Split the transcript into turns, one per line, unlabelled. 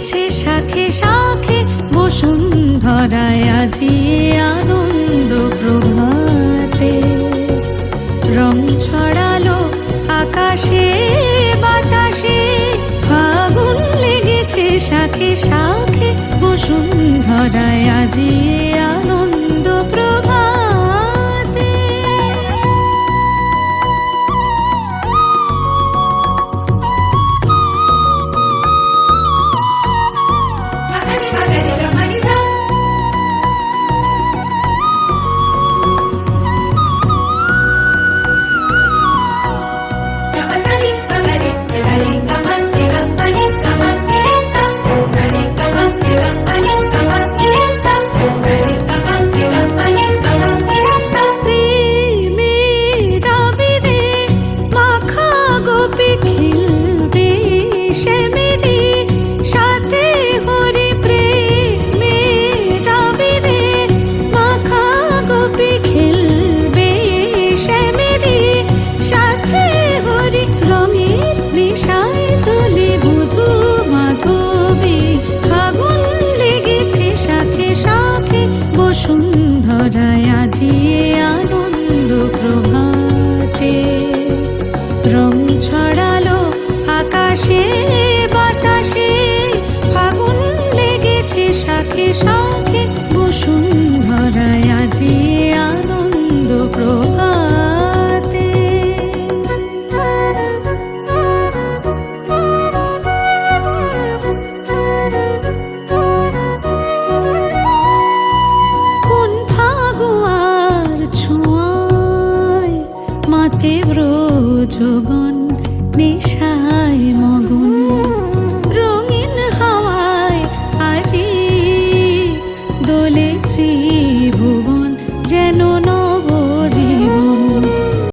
লেগেছে শাখে শাখে বসুন্ধরায় আজি আনন্দ প্রভাতে। রং ছড়ালো আকাশে বাতাসে, ফাগুন লেগেছে শাখে শাখে বসুন্ধরায় আজি আনন্দ প্রভাতে। বসুন্ধরায় আজি আনন্দ প্রভাতে। রং ছড়ালো আকাশে বাতাসে, ফাগুন লেগেছে শাখে শাখে বসুন্ধরায় আজি আনন্দ প্রভাতে। মাতে ব্রজগণ